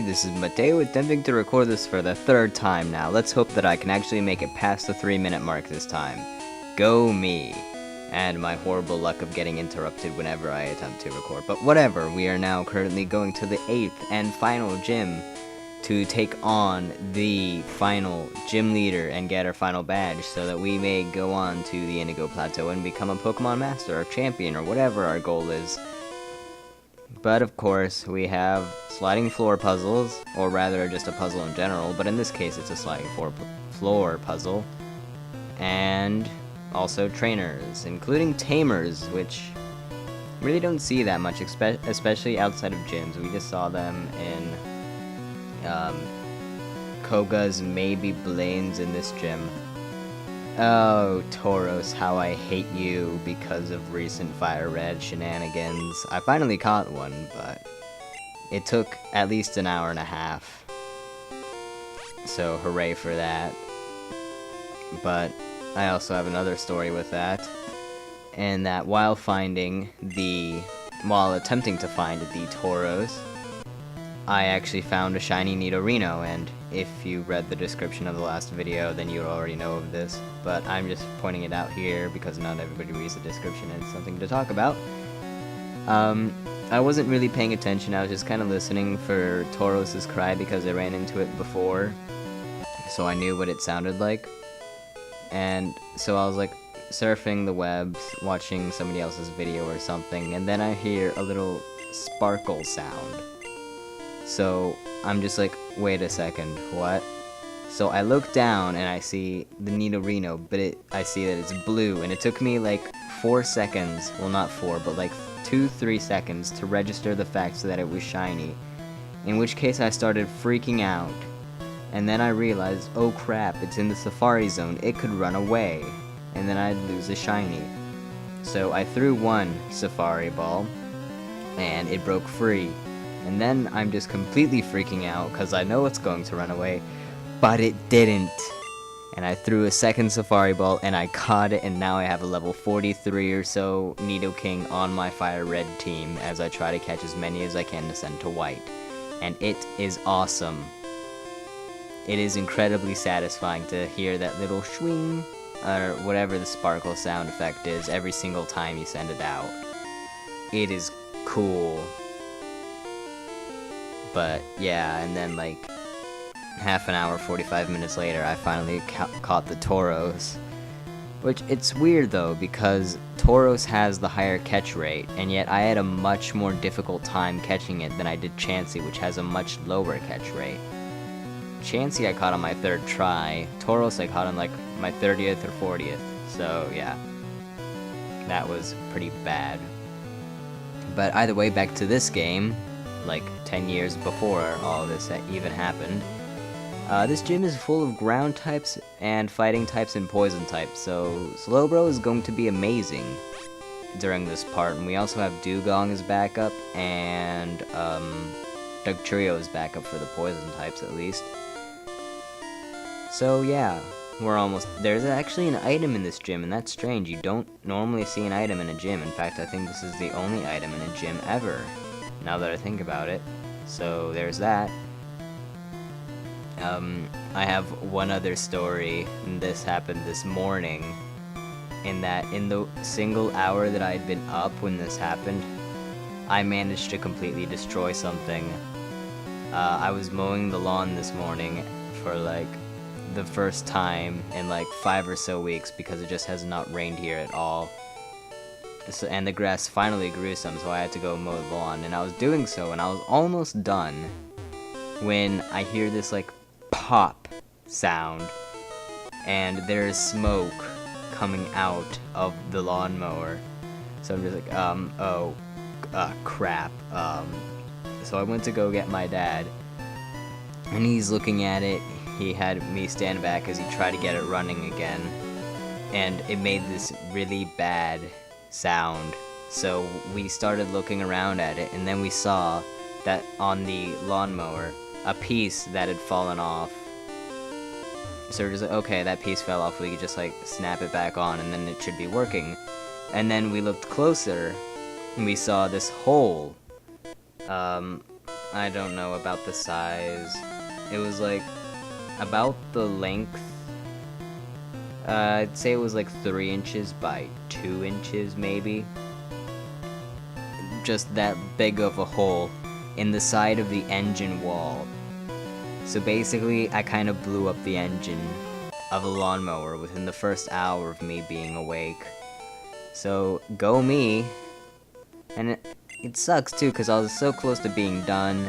this is Mateo attempting to record this for the third time now. Let's hope that I can actually make it past the 3-minute mark this time. Go me. And my horrible luck of getting interrupted whenever I attempt to record. But whatever, we are now currently going to the 8th and final gym to take on the final gym leader and get our final badge so that we may go on to the Indigo Plateau and become a Pokemon Master or Champion or whatever our goal is. But of course, we have sliding floor puzzles, or rather just a puzzle in general, but in this case it's a sliding floor puzzle. And also trainers, including tamers, which really don't see that much, especially outside of gyms. We just saw them in Koga's, maybe Blaine's in this gym. Oh, Tauros, how I hate you because of recent Fire Red shenanigans. I finally caught one, but it took at least an hour and a half. So, hooray for that. But I also have another story with that. And that while attempting to find the Tauros, I actually found a shiny Nidorino, and if you read the description of the last video, then you already know of this, but I'm just pointing it out here because not everybody reads the description and it's something to talk about. I wasn't really paying attention, I was just kind of listening for Tauros' cry because I ran into it before, so I knew what it sounded like. And so I was like surfing the webs, watching somebody else's video or something, and then I hear a little sparkle sound. So I'm just like, wait a second, what? So I look down and I see the Nidorino, but I see that it's blue, and it took me like 4 seconds, well not 4, but like 2-3 seconds to register the fact that it was shiny. In which case I started freaking out, and then I realized, oh crap, it's in the Safari Zone, it could run away, and then I'd lose the shiny. So I threw one Safari Ball, and it broke free. And then I'm just completely freaking out because I know it's going to run away, but it didn't. And I threw a second Safari Ball and I caught it, and now I have a level 43 or so Nidoking on my Fire Red team as I try to catch as many as I can to send to White. And it is awesome. It is incredibly satisfying to hear that little swing, or whatever the sparkle sound effect is, every single time you send it out. It is cool. But yeah, and then like half an hour, 45 minutes later, I finally caught the Tauros. Which, it's weird though, because Tauros has the higher catch rate, and yet I had a much more difficult time catching it than I did Chansey, which has a much lower catch rate. Chansey I caught on my 3rd try, Tauros I caught on like my 30th or 40th, so yeah. That was pretty bad. But either way, back to this game, like 10 years before all this even happened. This gym is full of ground types and fighting types and poison types, so Slowbro is going to be amazing during this part. And we also have Dugong as backup, and Dugtrio as backup for the poison types at least. So yeah, we're almost... There's actually an item in this gym, and that's strange. You don't normally see an item in a gym. In fact, I think this is the only item in a gym ever, now that I think about it. So there's that. I have one other story, and this happened this morning, in that in the single hour that I had been up when this happened, I managed to completely destroy something. I was mowing the lawn this morning for like the first time in like 5 or so weeks because it just has not rained here at all. So, and the grass finally grew some, so I had to go mow the lawn, and I was doing so, and I was almost done when I hear this like pop sound, and there's smoke coming out of the lawnmower. So I'm just like, crap. So I went to go get my dad, and he's looking at it. He had me stand back as he tried to get it running again, and it made this really bad sound. So we started looking around at it, and then we saw that on the lawnmower, a piece that had fallen off. So we're just like, okay, that piece fell off, we could just like snap it back on and then it should be working. And then we looked closer and we saw this hole I don't know about the size. It was like about the length. I'd say it was like 3 inches by 2 inches, maybe. Just that big of a hole in the side of the engine wall. So basically, I kind of blew up the engine of a lawnmower within the first hour of me being awake. So, go me. And it sucks too, because I was so close to being done.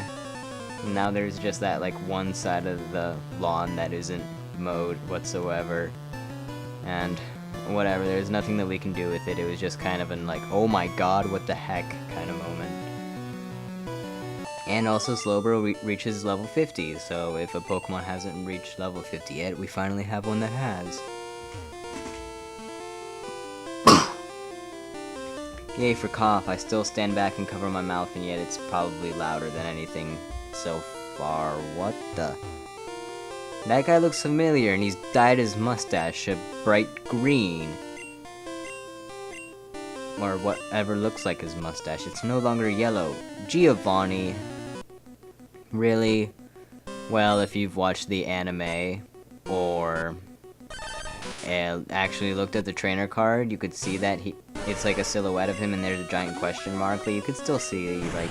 Now there's just that, like, one side of the lawn that isn't mowed whatsoever. And whatever, there's nothing that we can do with it. It was just kind of an, like, oh my god, what the heck kind of moment. And also, Slowbro reaches level 50, so if a Pokemon hasn't reached level 50 yet, we finally have one that has. Yay for cough, I still stand back and cover my mouth, and yet it's probably louder than anything so far. What the? That guy looks familiar, and he's dyed his mustache a bright green. Or whatever looks like his mustache. It's no longer yellow. Giovanni. Really? Well, if you've watched the anime, or actually looked at the trainer card, you could see that it's like a silhouette of him and there's a giant question mark, but you could still see, like,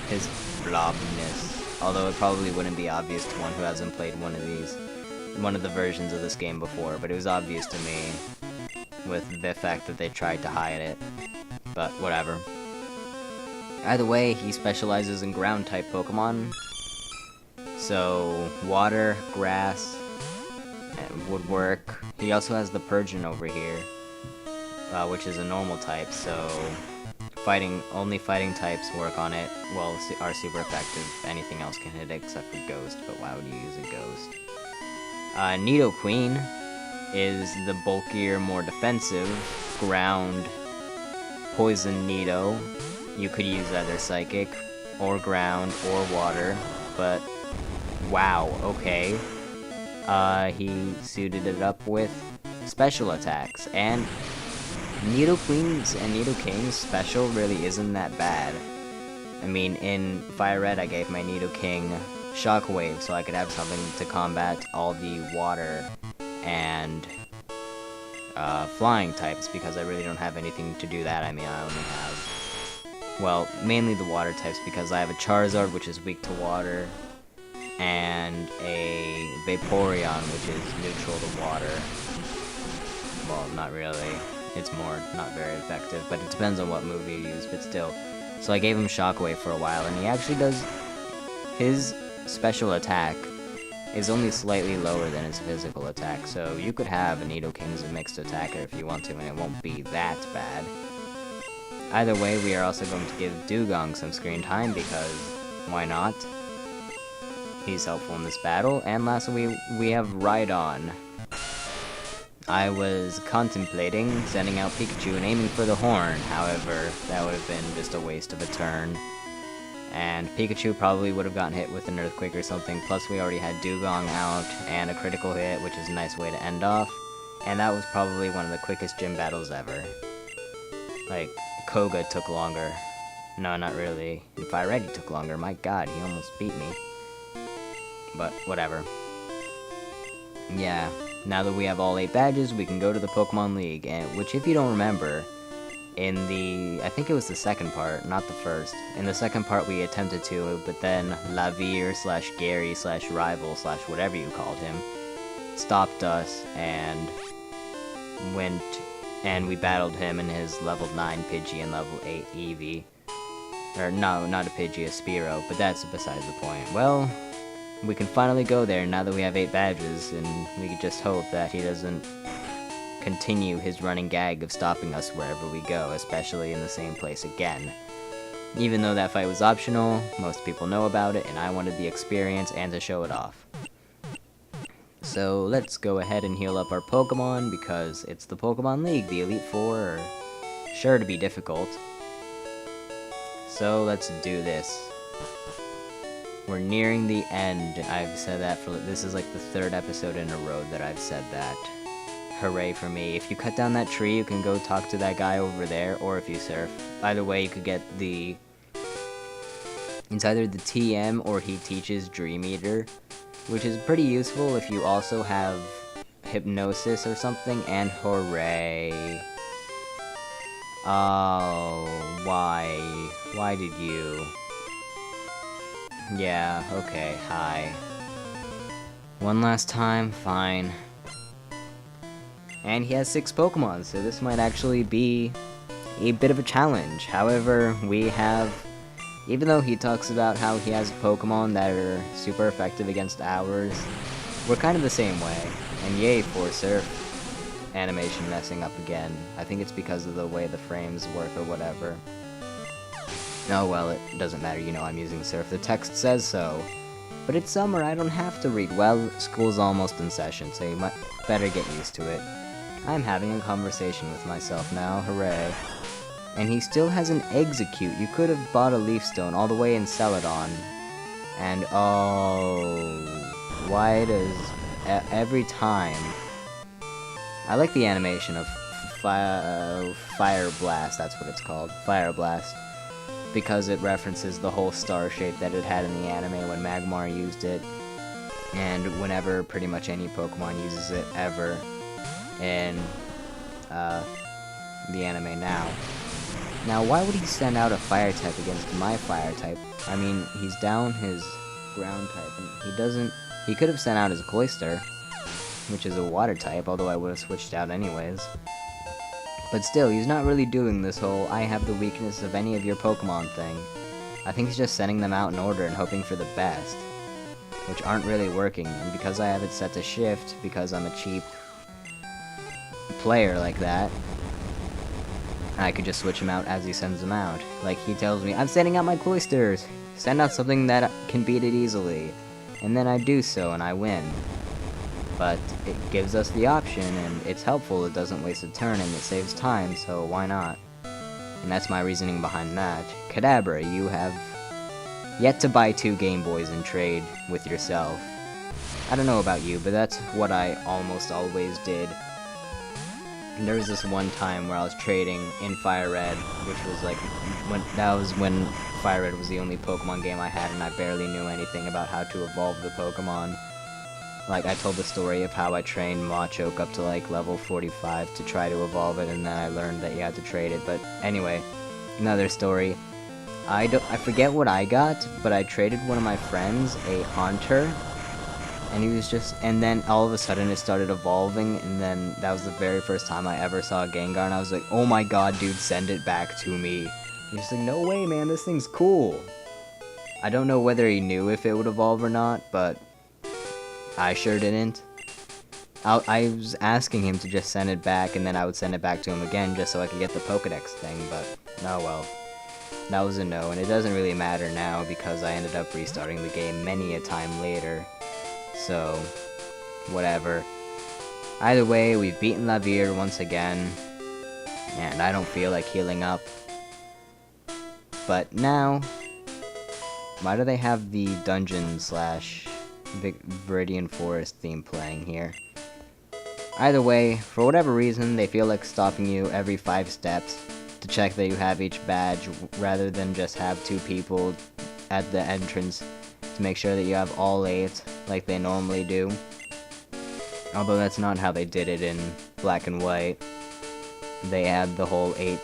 his blobness. Although it probably wouldn't be obvious to one who hasn't played one of the versions of this game before, but it was obvious to me with the fact that they tried to hide it. But whatever. Either way, he specializes in ground-type Pokemon. So, water, grass, and would work. He also has the Persian over here, which is a normal type, so only fighting types work on it. Well, are super effective. Anything else can hit it except for Ghost, but why would you use a Ghost? Nidoqueen is the bulkier, more defensive ground poison Nido. You could use either Psychic, or Ground, or Water, but wow, okay. He suited it up with special attacks, and Nidoqueen's and Nidoking's special really isn't that bad. I mean, in Fire Red I gave my Nidoking Shockwave so I could have something to combat all the water and flying types, because I really don't have anything to do that. I mean, I only have, well, mainly the water types, because I have a Charizard, which is weak to water, and a Vaporeon, which is neutral to water. Well, not really. It's more not very effective, but it depends on what move you use, but still. So I gave him Shockwave for a while, and he actually does... His special attack is only slightly lower than his physical attack, so you could have a Nidoking as a mixed attacker if you want to, and it won't be that bad. Either way, we are also going to give Dugong some screen time, because why not? He's helpful in this battle. And lastly, we have Rhydon. I was contemplating sending out Pikachu and aiming for the horn, however, that would have been just a waste of a turn. And Pikachu probably would have gotten hit with an Earthquake or something, plus we already had Dugong out, and a critical hit, which is a nice way to end off. And that was probably one of the quickest gym battles ever. Like, Koga took longer. No, not really. And Fire Red took longer. My god, he almost beat me. But, whatever. Yeah, now that we have all 8 badges, we can go to the Pokemon League, and which, if you don't remember, in the... I think it was the second part, not the first. In the second part we attempted to, but then Lavir / Gary / Rival / whatever you called him stopped us and went... And we battled him in his level 9 Pidgey and level 8 Eevee. Or, no, not a Pidgey, a Spearow, but that's besides the point. Well, we can finally go there now that we have 8 badges, and we can just hope that he doesn't continue his running gag of stopping us wherever we go, especially in the same place again. Even though that fight was optional, most people know about it, and I wanted the experience and to show it off. So let's go ahead and heal up our Pokemon, because it's the Pokemon League. The Elite Four are sure to be difficult. So let's do this. We're nearing the end. I've said that for... This is like the 3rd episode in a row that I've said that. Hooray for me. If you cut down that tree, you can go talk to that guy over there, or if you surf. Either way, you could get the It's either the TM or he teaches Dream Eater, which is pretty useful if you also have Hypnosis or something, and Hooray. Oh, why? Why did you? Yeah, okay, hi. One last time, fine. And he has 6 Pokemon, so this might actually be a bit of a challenge. However, we have... Even though he talks about how he has Pokemon that are super effective against ours, we're kind of the same way. And yay for Surf animation messing up again. I think it's because of the way the frames work or whatever. Oh well, it doesn't matter, you know I'm using Surf. The text says so. But it's summer, I don't have to read. Well, school's almost in session, so you might better get used to it. I'm having a conversation with myself now, hooray. And he still has an Execute. You could have bought a Leaf Stone all the way in Celadon. And oh, why does every time... I like the animation of Fire Blast, that's what it's called, Fire Blast. Because it references the whole star shape that it had in the anime when Magmar used it. And whenever pretty much any Pokemon uses it ever in the anime now. Now, why would he send out a Fire type against my Fire type? I mean, he's down his Ground type, and he doesn't... He could have sent out his Cloyster, which is a Water type, although I would have switched out anyways. But still, he's not really doing this whole, I have the weakness of any of your Pokemon thing. I think he's just sending them out in order and hoping for the best, which aren't really working, and because I have it set to Shift, because I'm a cheap player like that, I could just switch him out as he sends them out. Like, he tells me, I'm sending out my Cloysters! Send out something that can beat it easily. And then I do so, and I win. But it gives us the option, and it's helpful, it doesn't waste a turn, and it saves time, so why not? And that's my reasoning behind that. Kadabra, you have yet to buy 2 Game Boys and trade with yourself. I don't know about you, but that's what I almost always did. And there was this one time where I was trading in Fire Red, which was like, that was when Fire Red was the only Pokemon game I had, and I barely knew anything about how to evolve the Pokemon. Like, I told the story of how I trained Machoke up to like level 45 to try to evolve it, and then I learned that you had to trade it. But anyway, another story. I forget what I got, but I traded one of my friends a Haunter. And he was just, and then all of a sudden it started evolving, and then that was the very first time I ever saw a Gengar, and I was like, oh my god, dude, send it back to me. He's just like, no way, man, this thing's cool. I don't know whether he knew if it would evolve or not, but I sure didn't. I was asking him to just send it back, and then I would send it back to him again just so I could get the Pokedex thing, but oh well. That was a no, and it doesn't really matter now because I ended up restarting the game many a time later. So, whatever. Either way, we've beaten Lavier once again, and I don't feel like healing up. But now, why do they have the dungeon slash Viridian Forest theme playing here? Either way, for whatever reason, they feel like stopping you every 5 steps to check that you have each badge, rather than just have 2 people at the entrance to make sure that you have all 8, like they normally do. Although that's not how they did it in Black and White. They had the whole 8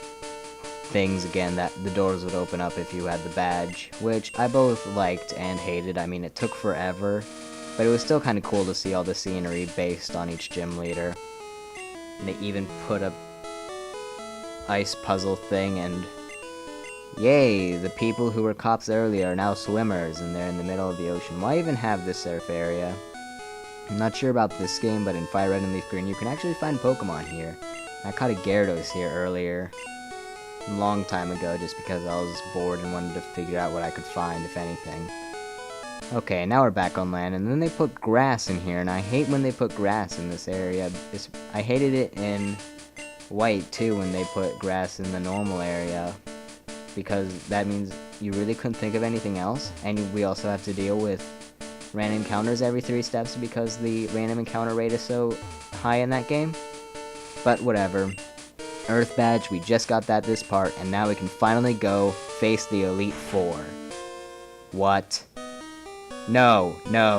things again, that the doors would open up if you had the badge, which I both liked and hated. I mean, it took forever, but it was still kind of cool to see all the scenery based on each gym leader. And they even put a ice puzzle thing, and yay, the people who were cops earlier are now swimmers, and they're in the middle of the ocean. Why even have this surf area? I'm not sure about this game, but in Fire Red and Leaf Green, you can actually find Pokemon here. I caught a Gyarados here earlier, a long time ago, just because I was bored and wanted to figure out what I could find, if anything. Okay, now we're back on land, and then they put grass in here, and I hate when they put grass in this area. I hated it in White, too, when they put grass in the normal area, because that means you really couldn't think of anything else, and we also have to deal with random encounters every 3 steps because the random encounter rate is so high in that game. But whatever. Earth Badge, we just got that this part, and now we can finally go face the Elite Four. What? No, no.